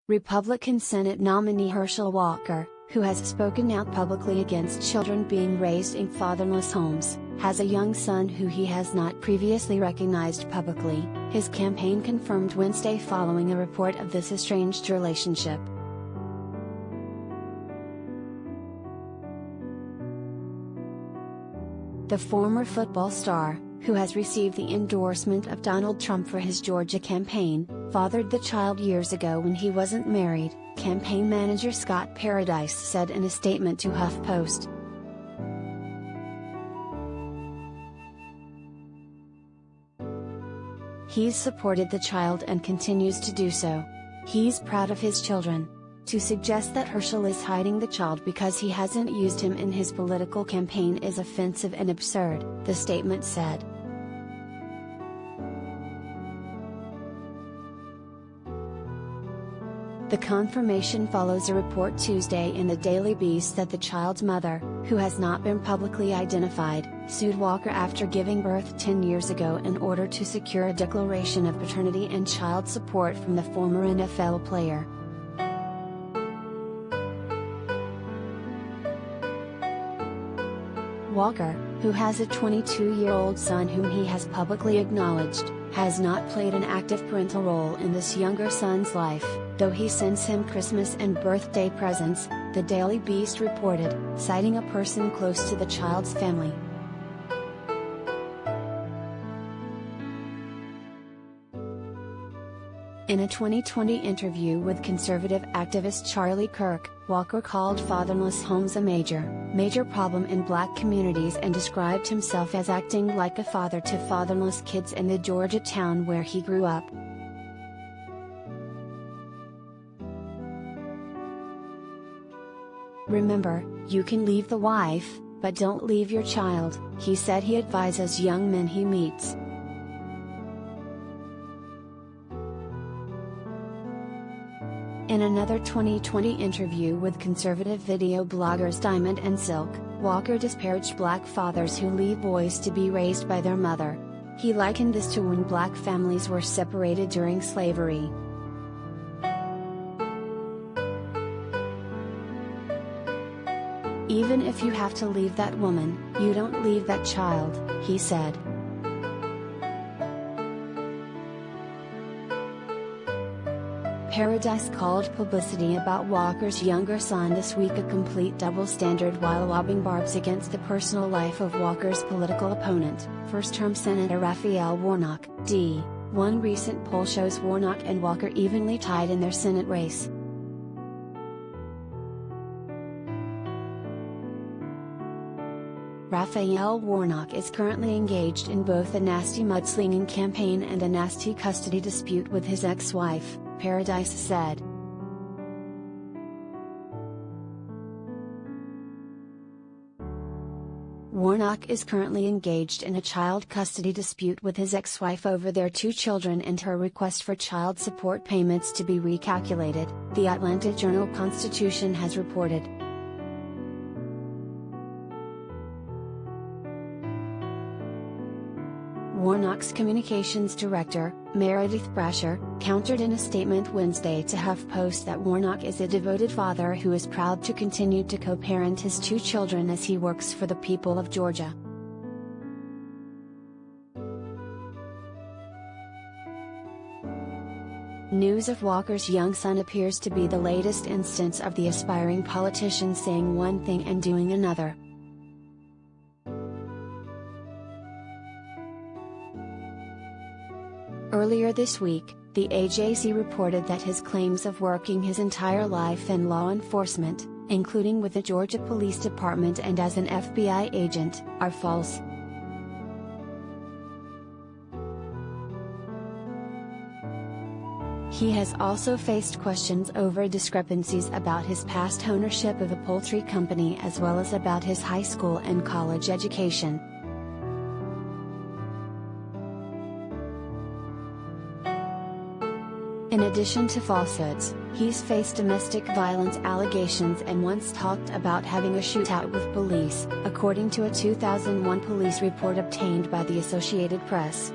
Republican Senate nominee Herschel Walker, who has spoken out publicly against children being raised in fatherless homes, has a young son who he has not previously recognized publicly, his campaign confirmed Wednesday following a report of this estranged relationship. The former football star, who has received the endorsement of Donald Trump for his Georgia campaign, fathered the child years ago when he wasn't married, campaign manager Scott Paradise said in a statement to HuffPost. He's supported the child and continues to do so. He's proud of his children. To suggest that Herschel is hiding the child because he hasn't used him in his political campaign is offensive and absurd, the statement said. The confirmation follows a report Tuesday in the Daily Beast that the child's mother, who has not been publicly identified, sued Walker after giving birth 10 years ago in order to secure a declaration of paternity and child support from the former NFL player. Walker, who has a 22-year-old son whom he has publicly acknowledged, has not played an active parental role in this younger son's life, though he sends him Christmas and birthday presents, the Daily Beast reported, citing a person close to the child's family. In a 2020 interview with conservative activist Charlie Kirk, Walker called fatherless homes a major problem in Black communities and described himself as acting like a father to fatherless kids in the Georgia town where he grew up. "Remember, you can leave the wife, but don't leave your child," he said he advises young men he meets. In another 2020 interview with conservative video bloggers Diamond and Silk, Walker disparaged Black fathers who leave boys to be raised by their mother. He likened this to when Black families were separated during slavery. "Even if you have to leave that woman, you don't leave that child," he said. Paradise called publicity about Walker's younger son this week a complete double standard while lobbing barbs against the personal life of Walker's political opponent, first-term Senator Raphael Warnock, D. One recent poll shows Warnock and Walker evenly tied in their Senate race. Raphael Warnock is currently engaged in both a nasty mudslinging campaign and a nasty custody dispute with his ex-wife, Paradise said. Warnock is currently engaged in a child custody dispute with his ex-wife over their 2 children and her request for child support payments to be recalculated, the Atlanta Journal-Constitution has reported. Warnock's communications director, Meredith Brasher, countered in a statement Wednesday to HuffPost that Warnock is a devoted father who is proud to continue to co-parent his 2 children as he works for the people of Georgia. News of Walker's young son appears to be the latest instance of the aspiring politician saying one thing and doing another. Earlier this week, the AJC reported that his claims of working his entire life in law enforcement, including with the Georgia Police Department and as an FBI agent, are false. He has also faced questions over discrepancies about his past ownership of a poultry company as well as about his high school and college education. In addition to falsehoods, he's faced domestic violence allegations and once talked about having a shootout with police, according to a 2001 police report obtained by the Associated Press.